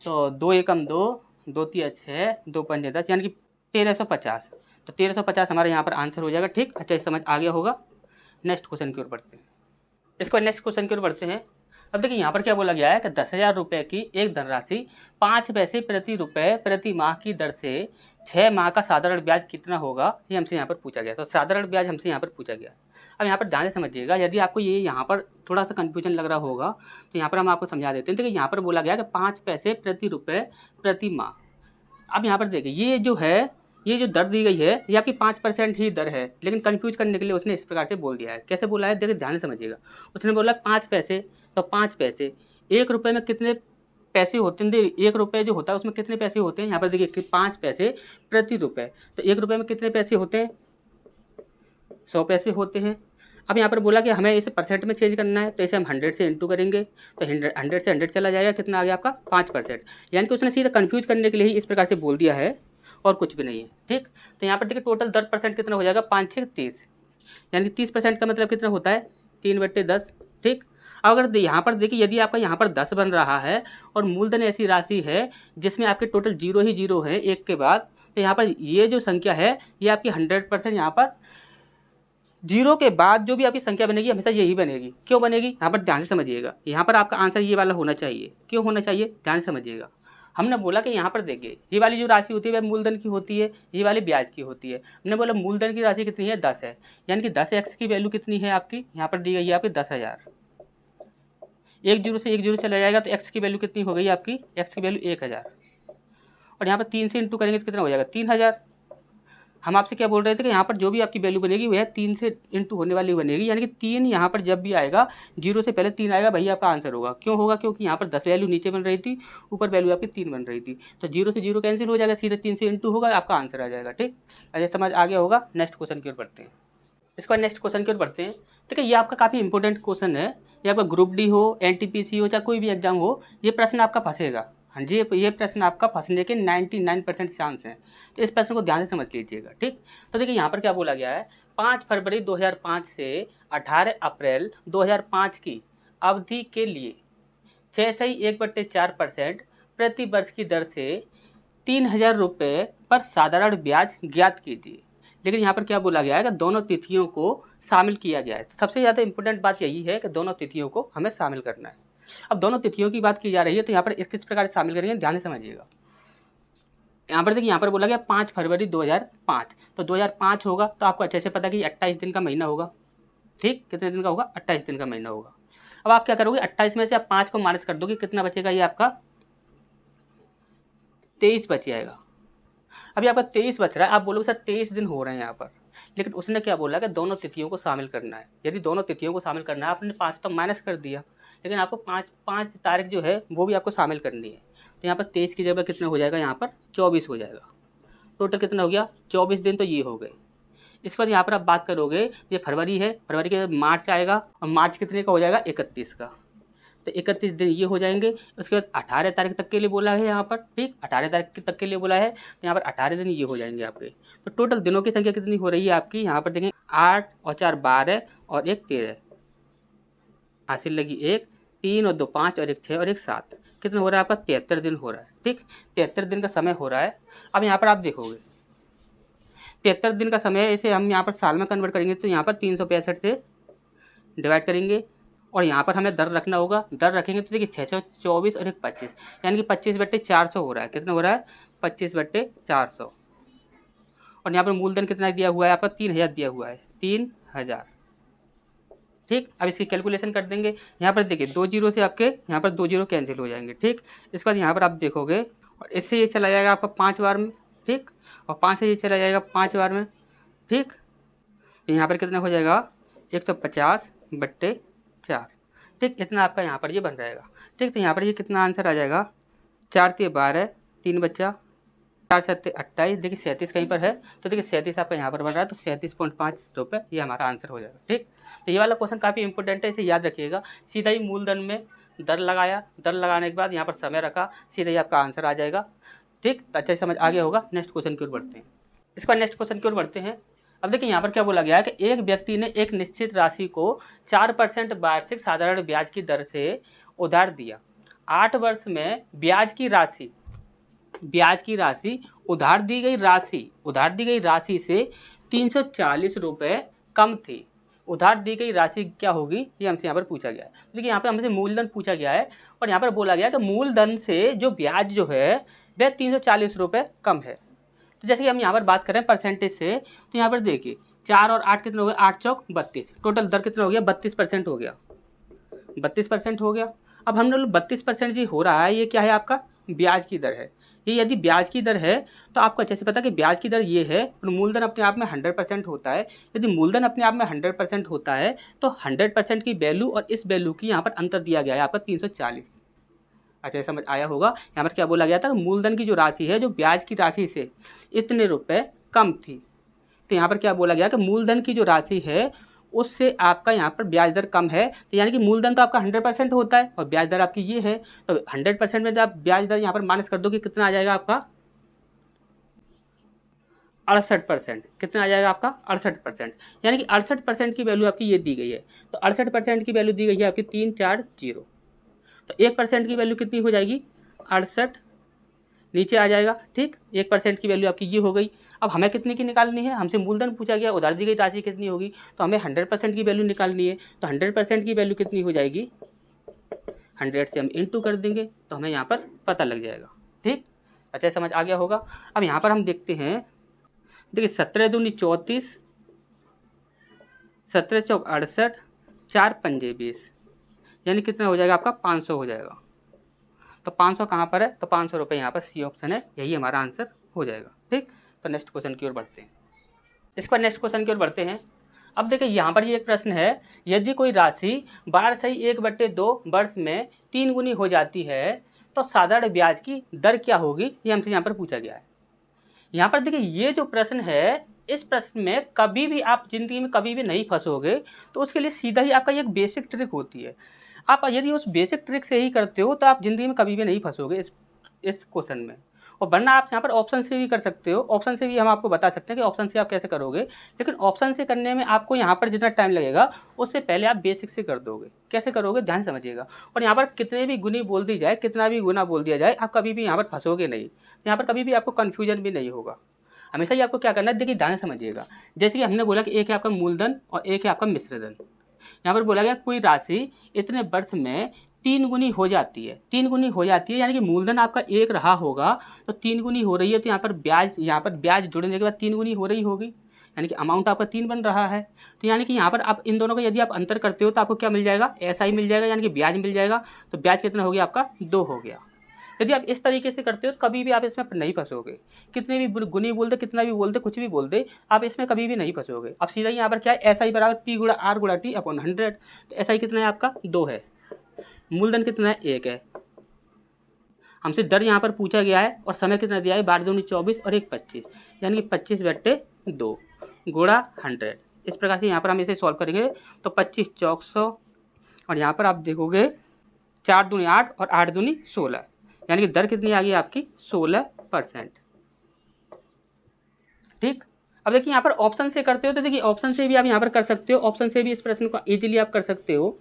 तो 2 एकम 2, 2 तिया 6, 2 पंजे 10, यानी कि 1350। तो 1350 हमारे यहाँ पर आंसर हो जाएगा। ठीक, अच्छा समझ आ गया होगा। नेक्स्ट क्वेश्चन की ओर बढ़ते हैं। इसको नेक्स्ट क्वेश्चन की ओर बढ़ते हैं। अब देखिए यहाँ पर क्या बोला गया है कि 10,000 रुपये की एक धनराशि 5 पैसे प्रति रुपये प्रति माह की दर से 6 माह का साधारण ब्याज कितना होगा, ये हमसे यहाँ पर पूछा गया। तो साधारण ब्याज हमसे यहाँ पर पूछा गया। अब यहाँ पर ध्यान से समझिएगा, यदि आपको ये यहाँ पर थोड़ा सा कन्फ्यूजन लग रहा होगा तो यहाँ पर हम आपको समझा देते हैं। देखिए यहाँ पर बोला गया कि 5 पैसे प्रति रुपये प्रति माह। अब यहाँ पर देखिए ये जो है, ये जो दर दी गई है ये आपकी 5% ही दर है, लेकिन कंफ्यूज करने के लिए उसने इस प्रकार से बोल दिया है। कैसे बोला है, देखिए ध्यान से समझिएगा। उसने बोला 5 पैसे, तो 5 पैसे 1 रुपये में कितने पैसे होते हैं, 1 रुपये जो होता है उसमें कितने पैसे होते हैं। यहाँ पर देखिए कि 5 पैसे प्रति रुपये, तो 1 रुपये में कितने पैसे होते हैं, 100 पैसे होते हैं। अब यहाँ पर बोला कि हमें इसे परसेंट में चेंज करना है, तो इसे हम 100 से इंटू करेंगे, तो 100 से 100 चला जाएगा, कितना आ गया आपका 5%। यानी कि उसने सीधा कन्फ्यूज करने के लिए ही इस प्रकार से बोल दिया है और कुछ भी नहीं है। ठीक, तो यहाँ पर देखिए टोटल दर परसेंट कितना हो जाएगा, 5 6 30, यानी कि 30% का मतलब कितना होता है 3/10। ठीक, अगर यहाँ पर देखिए यदि आपका यहाँ पर 10 बन रहा है और मूलधन ऐसी राशि है जिसमें आपके टोटल 0 ही 0 है एक के बाद, तो यहाँ पर ये जो संख्या है ये आपकी 100% यहाँ पर 0 के बाद जो भी आपकी संख्या बनेगी हमेशा यही बनेगी। क्यों बनेगी, यहाँ पर ध्यान से समझिएगा। यहाँ पर आपका आंसर ये वाला होना चाहिए। क्यों होना चाहिए, ध्यान से समझिएगा। हमने बोला कि यहाँ पर देखिए ये वाली जो राशि होती है वह मूलधन की होती है, ये वाली ब्याज की होती है। हमने बोला मूलधन की राशि कितनी है 10 है, यानी कि 10x की वैल्यू कितनी है आपकी, यहाँ पर दी गई है आपकी 10,000। 1 0 से 1 0 चला जाएगा तो x की वैल्यू कितनी हो गई आपकी, x की वैल्यू 1000, और यहाँ पर 3 से इंटू करेंगे तो कितना हो जाएगा 3000। हम आपसे क्या बोल रहे थे कि यहाँ पर जो भी आपकी वैल्यू बनेगी वह 3 से इंटू होने वाली बनेगी, यानी कि 3 यहाँ पर जब भी आएगा 0 से पहले 3 आएगा वही आपका आंसर होगा। क्यों होगा, क्योंकि यहाँ पर 10 वैल्यू नीचे बन रही थी, ऊपर वैल्यू आपकी 3 बन रही थी, तो 0 से 0 कैंसिल हो जाएगा, सीधे 3 से इंटू होगा, आपका आंसर आ जाएगा। ठीक, ऐसे समझ आ गया होगा। नेक्स्ट क्वेश्चन की ओर बढ़ते हैं। इसके बाद नेक्स्ट क्वेश्चन की ओर बढ़ते हैं। देखिए ये आपका काफ़ी इंपॉर्टेंट क्वेश्चन है, ये आपका ग्रुप डी हो, NTPC हो, चाहे कोई भी एग्जाम हो, ये प्रश्न आपका फंसेगा। हाँ जी, ये प्रश्न आपका फंसने के 99% चांस हैं, तो इस प्रश्न को ध्यान से समझ लीजिएगा। ठीक, तो देखिए यहाँ पर क्या बोला गया है, 5 फरवरी 2005 से 18 अप्रैल 2005 की अवधि के लिए 6.1/4% प्रति वर्ष की दर से 3,000 रुपये पर साधारण ब्याज ज्ञात कीजिए। लेकिन यहाँ पर क्या बोला गया है कि दोनों तिथियों को शामिल किया गया है। तो सबसे ज़्यादा इंपॉर्टेंट बात यही है कि दोनों तिथियों को हमें शामिल करना है। अब दोनों तिथियों की बात की जा रही है, तो यहाँ पर किस प्रकार से शामिल करेंगे, ध्यान से समझिएगा। यहाँ पर देखिए यहाँ पर बोला गया 5 फरवरी 2005, तो 2005 होगा तो आपको अच्छे से पता कि 28 दिन का महीना होगा। ठीक, कितने दिन का होगा, 28 दिन का महीना होगा। अब आप क्या करोगे, 28 में से आप 5 को माइनस कर दोगे, कितना बचेगा, ये आपका 23 बच जाएगा। अभी आपका 23 बच रहा है, आप बोलोगे सर 23 दिन हो रहे हैं यहाँ पर, लेकिन उसने क्या बोला कि दोनों तिथियों को शामिल करना है। यदि दोनों तिथियों को शामिल करना है, आपने 5 तो माइनस कर दिया, लेकिन आपको 5 तारीख जो है वो भी आपको शामिल करनी है। तो यहाँ पर 23 की जगह कितना हो जाएगा, यहाँ पर 24 हो जाएगा। टोटल कितना हो गया, 24 दिन तो ये हो गए। इस पर यहाँ पर आप बात करोगे, ये फरवरी है, फरवरी के मार्च आएगा, और मार्च कितने का हो जाएगा, 31 का, तो 31 दिन ये हो जाएंगे। उसके बाद 18 तारीख तक के लिए बोला है यहाँ पर। ठीक, 18 तारीख तक के लिए बोला है, तो यहाँ पर 18 दिन ये हो जाएंगे आपके। तो टोटल दिनों की संख्या कितनी हो रही है आपकी, यहाँ पर देखें 8 और 4 12 और 1 13, हासिल लगी 1, 3 और 2 5 और 1 6 और 1 7, कितना हो रहा है आपका 73 दिन हो रहा है। ठीक, 73 दिन का समय हो रहा है। अब यहाँ पर आप देखोगे 73 दिन का समय, इसे हम यहाँ पर साल में कन्वर्ट करेंगे, तो यहाँ पर 365 से डिवाइड करेंगे, और यहाँ पर हमें दर रखना होगा। दर रखेंगे तो देखिए 624 और 1 25, यानी कि 25/400 हो रहा है। कितना हो रहा है, 25/400। और यहाँ पर मूलधन कितना दिया हुआ है आपका 3000 दिया हुआ है 3000। ठीक, अब इसकी कैलकुलेशन कर देंगे। यहाँ पर देखिए 2 जीरो से आपके यहाँ पर 2 जीरो कैंसिल हो जाएंगे। ठीक, इसके बाद यहाँ पर आप देखोगे और इससे ये चला जाएगा आपका 5 बार में। ठीक, और 5 से ये चला जाएगा 5 बार में। ठीक, तो यहाँ पर कितना हो जाएगा 150/4। ठीक, इतना आपका यहाँ पर ये बन जाएगा। ठीक, तो यहाँ पर ये कितना आंसर आ जाएगा 4 × 12 3 बच्चा 4 × 7 28। देखिए 37 कहीं पर है तो देखिए 37 आपका यहाँ पर बन रहा है तो 37.5 रुपये ये हमारा आंसर हो जाएगा। ठीक, तो ये वाला क्वेश्चन काफ़ी इंपॉर्टेंट है, इसे याद रखिएगा। सीधा ही मूलधन में दर लगाया, दर लगाने के बाद यहाँ पर समय रखा, सीधा ही आपका आंसर आ जाएगा। ठीक, तो अच्छा समझ आ गया होगा। नेक्स्ट क्वेश्चन की ओर बढ़ते हैं। इसका नेक्स्ट क्वेश्चन की ओर बढ़ते हैं। अब देखिए यहाँ पर क्या बोला गया है कि एक व्यक्ति ने एक निश्चित राशि को 4% वार्षिक साधारण ब्याज की दर से उधार दिया। 8 वर्ष में ब्याज की राशि उधार दी गई राशि से 340 रुपये कम थी। उधार दी गई राशि क्या होगी ये हमसे यहाँ पर पूछा गया है। देखिए यहाँ पर हमसे मूलधन पूछा गया है और यहाँ पर बोला गया कि मूलधन से जो ब्याज जो है वह 340 रुपये कम है। तो जैसे कि हम यहाँ पर बात करें परसेंटेज से, तो यहाँ पर देखिए 4 और 8 कितना हो गया 8 चौक 32, टोटल दर कितना हो गया 32% हो गया। 32% हो गया। अब हम लोग 32% जी हो रहा है, ये क्या है आपका ब्याज की दर है। ये यदि ब्याज की दर है तो आपको अच्छे से पता है कि ब्याज की दर ये है और मूलधन अपने आप में 100% होता है। यदि मूलधन अपने आप में 100% होता है तो 100% की वैल्यू और इस वैल्यू की यहाँ पर अंतर दिया गया है आपका 340। अच्छा समझ आया होगा। यहाँ पर क्या बोला गया था, मूलधन की जो राशि है जो ब्याज की राशि से इतने रुपए कम थी। तो यहाँ पर क्या बोला गया कि मूलधन की जो राशि है उससे आपका यहाँ पर ब्याज दर कम है। तो यानी कि मूलधन तो आपका 100% होता है और ब्याज दर आपकी ये है, तो 100% में जब आप ब्याज दर यहाँ पर माइनस कर दो कि कितना आ जाएगा आपका 68%। कितना आ जाएगा आपका 68%। यानी कि 68% की वैल्यू आपकी ये दी गई है। तो 68% की वैल्यू दी गई है आपकी 340। तो 1% की वैल्यू कितनी हो जाएगी 68 नीचे आ जाएगा। ठीक, 1% की वैल्यू आपकी ये हो गई। अब हमें कितने की निकालनी है, हमसे मूलधन पूछा गया, उधार दी गई राशि कितनी होगी, तो हमें 100% की वैल्यू निकालनी है। तो 100% की वैल्यू कितनी हो जाएगी 100 से हम इंटू कर देंगे तो हमें यहाँ पर पता लग जाएगा। ठीक, अच्छा समझ आ गया होगा। अब यहाँ पर हम देखते हैं, देखिए 17 दूनी 34, 17 चौक 68, 4 पंजे 20, यानी कितना हो जाएगा आपका 500 हो जाएगा। तो 500 कहाँ पर है, तो 500 रुपये यहाँ पर सी ऑप्शन है, यही हमारा आंसर हो जाएगा। ठीक, तो नेक्स्ट क्वेश्चन की ओर बढ़ते हैं। इस पर नेक्स्ट क्वेश्चन की ओर बढ़ते हैं। अब देखिए यहाँ पर ये एक प्रश्न है, यदि कोई राशि 12/1/2 वर्ष में 3 गुनी हो जाती है तो साधारण ब्याज की दर क्या होगी, ये हमसे यहाँ पर पूछा गया है। यहाँ पर देखिए ये जो प्रश्न है, इस प्रश्न में कभी भी आप जिंदगी में कभी भी नहीं फंसोगे, तो उसके लिए सीधा ही आपका एक बेसिक ट्रिक होती है। आप यदि उस बेसिक ट्रिक से ही करते हो तो आप जिंदगी में कभी भी नहीं फंसोगे इस क्वेश्चन में। और वरना आप यहाँ पर ऑप्शन से भी कर सकते हो, ऑप्शन से भी हम आपको बता सकते हैं कि ऑप्शन से आप कैसे करोगे, लेकिन ऑप्शन से करने में आपको यहाँ पर जितना टाइम लगेगा उससे पहले आप बेसिक से कर दोगे। कैसे करोगे ध्यान समझिएगा। और यहाँ पर कितने भी गुनी बोल दी जाए, कितना भी गुना बोल दिया जाए, आप कभी भी यहाँ पर फंसोगे नहीं। यहाँ पर कभी भी आपको कन्फ्यूजन भी नहीं होगा। हमेशा ही आपको क्या करना है, देखिए ध्यान समझिएगा। जैसे कि हमने बोला कि एक है आपका मूलधन और एक है आपका मिश्रधन। यहाँ पर बोला गया कोई राशि इतने वर्ष में 3 गुनी हो जाती है। 3 गुनी हो जाती है यानी कि मूलधन आपका 1 रहा होगा तो 3 गुनी हो रही है, तो यहाँ पर ब्याज जुड़ने के बाद 3 गुनी हो रही होगी, यानी कि अमाउंट आपका 3 बन रहा है। तो यानी कि यहाँ पर आप इन दोनों का यदि आप अंतर करते हो तो आपको क्या मिल जाएगा, ऐसा ही मिल जाएगा, यानी कि ब्याज मिल जाएगा। तो ब्याज कितना हो गया आपका 2 हो गया। यदि आप इस तरीके से करते हो तो कभी भी आप इसमें नहीं फंसोगे। कितने भी गुनी बोलते, कितना भी बोलते, कुछ भी बोलते, आप इसमें कभी भी नहीं फंसोगे। अब सीधा यहाँ पर क्या है, एस आई बराबर पी गुणा आर गुणा टी अपॉन 100। तो एस आई कितना है आपका 2 है, मूलधन कितना है 1 है। हमसे दर यहाँ पर पूछा गया है और समय कितना दिया है 12 दूनी 24 और 1 25, यानी कि 25/2 गुणा 100। इस प्रकार से यहाँ पर हम इसे सॉल्व करेंगे तो 25 चौक 100 और यहाँ पर आप देखोगे 4 दूनी 8 और 8 दूनी 16, यानी कि दर कितनी आ गई आपकी 16%। ठीक, अब देखिए यहाँ पर ऑप्शन से करते हो तो देखिए ऑप्शन से भी आप यहाँ पर कर सकते हो, ऑप्शन से भी इस प्रश्न को इजीली आप कर सकते हो।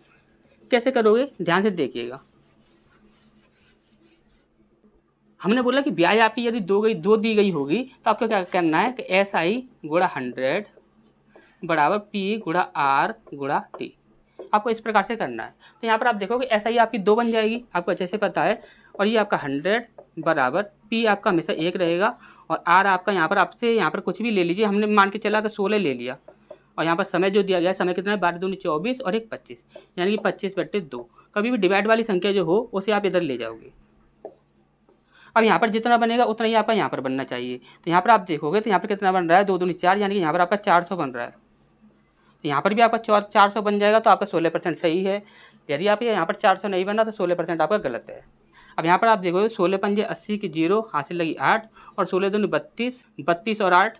कैसे करोगे ध्यान से देखिएगा। हमने बोला कि ब्याज आपकी यदि 2 दी गई होगी तो आपको क्या करना है कि एस आई गुणा 100 बराबर पी गुणा आर गुणा टी, आपको इस प्रकार से करना है। तो यहाँ पर आप देखोगे एस आई आपकी 2 बन जाएगी, आपको अच्छे से पता है। और ये आपका 100 बराबर पी आपका हमेशा 1 रहेगा और आर आपका यहाँ पर आपसे यहाँ पर कुछ भी ले लीजिए, हमने मान के चला कि 16 ले लिया और यहाँ पर समय जो दिया गया है समय कितना है 12 दूनी 24 और 1 25 यानी कि 25/2। कभी भी डिवाइड वाली संख्या जो हो उसे आप इधर ले जाओगे। अब यहाँ पर जितना बनेगा उतना ही आपका यहाँ पर बनना चाहिए। तो यहाँ पर आप देखोगे तो यहाँ पर कितना बन रहा है 2 दूनी 4 यानी कि यहाँ पर आपका 400 बन रहा है। तो यहाँ पर भी आपका 400 बन जाएगा तो आपका 16% सही है। यदि आप यहाँ पर 400 नहीं बना तो 16% आपका गलत है। अब यहाँ पर आप देखोगे 16 पंजे 80 की 0 हासिल लगी 8 और 16 दूनी 32, 32 और 8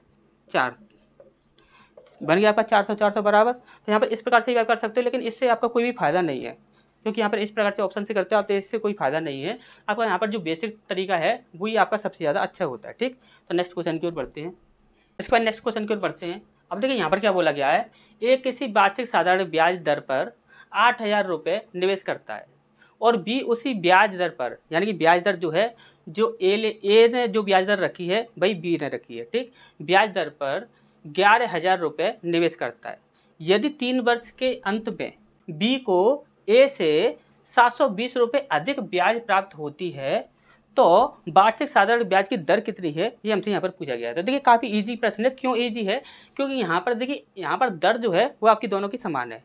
4 बन गया आपका 400 बराबर। तो यहाँ पर इस प्रकार से भी आप कर सकते हो, लेकिन इससे आपका कोई भी फायदा नहीं है क्योंकि यहाँ पर इस प्रकार से ऑप्शन से करते हो आप तो इससे कोई फायदा नहीं है। आपका यहाँ पर जो बेसिक तरीका है वही आपका सबसे ज़्यादा अच्छा होता है। ठीक, तो नेक्स्ट क्वेश्चन की ओर बढ़ते हैं। इसके बाद नेक्स्ट क्वेश्चन की ओर बढ़ते हैं। अब देखिए यहाँ पर क्या बोला गया है, एक किसी वार्षिक साधारण ब्याज दर पर 8,000 रुपये निवेश करता है और बी उसी ब्याज दर पर, यानी कि ब्याज दर जो है जो ए ने जो ब्याज दर रखी है वही बी ने रखी है। ठीक, ब्याज दर पर 11,000 रुपये निवेश करता है। यदि 3 वर्ष के अंत में बी को ए से 720 रुपये अधिक ब्याज प्राप्त होती है तो वार्षिक साधारण ब्याज की दर कितनी है, ये हमसे यहाँ पर पूछा गया है। तो देखिए काफ़ी इजी प्रश्न है। क्यों इजी है? क्योंकि यहाँ पर देखिए यहाँ पर दर जो है वो आपकी दोनों की समान है।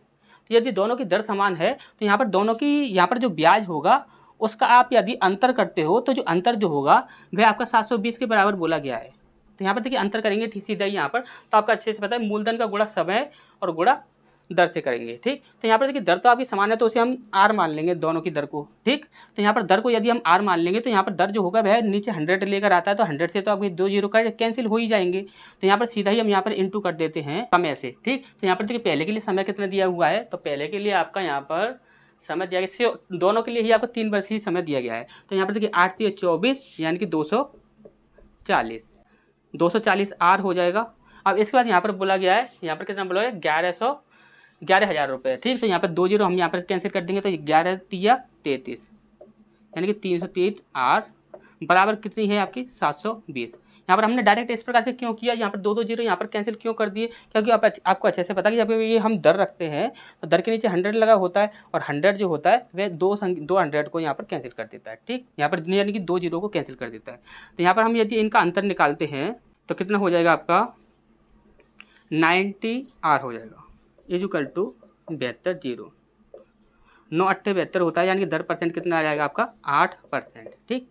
तो यदि दोनों की दर समान है तो यहाँ पर दोनों की यहाँ पर जो ब्याज होगा उसका आप यदि अंतर करते हो तो जो अंतर जो होगा वह आपका 720 के बराबर बोला गया है। तो यहाँ पर देखिए अंतर करेंगे सीधा ही यहाँ पर, तो आपका अच्छे से पता है मूलधन का गुणा समय और गुणा दर से करेंगे। ठीक, तो यहाँ पर देखिए दर तो आपकी समान है तो उसे हम आर मान लेंगे दोनों की दर को। ठीक, तो यहाँ पर दर को यदि हम आर मान लेंगे तो यहाँ पर दर जो होगा वह नीचे 100 लेकर आता है तो 100 से तो आपके 2 जीरो का कैंसिल हो ही जाएंगे। तो यहाँ पर सीधा ही हम यहाँ पर इंटू कर देते हैं समय से। ठीक, तो यहाँ पर देखिए पहले के लिए समय कितना दिया हुआ है, तो पहले के लिए आपका यहाँ पर समय दिया गया, दोनों के लिए ही आपको 3 वर्ष ही समय दिया गया है। तो यहाँ पर देखिए 8 से 24 यानी कि 240 आर हो जाएगा। अब इसके बाद यहाँ पर बोला गया है, यहाँ पर कितना बोला है 11,000 रुपये। ठीक, तो यहाँ पर 2 जीरो हम यहाँ पर कैंसिल कर देंगे तो 11 तिया 33 यानी कि 330 आर बराबर कितनी है आपकी 720। यहाँ पर हमने डायरेक्ट इस प्रकार से क्यों किया, यहाँ पर 2 जीरो यहाँ पर कैंसिल क्यों कर दिए, क्योंकि आपको अच्छे से पता है कि जब ये हम दर रखते हैं तो दर के नीचे 100 लगा होता है और 100 जो होता है वह 200 को यहाँ पर कैंसिल कर देता है। ठीक, यहाँ पर यानी कि 2 जीरो को कैंसिल कर देता है। तो यहाँ पर हम यदि इनका अंतर निकालते हैं तो कितना हो जाएगा आपका 90 आर हो जाएगा इक्वल टू 72 जीरो 9 8 72 होता है यानी कि दर परसेंट कितना आ जाएगा आपका 8%। ठीक,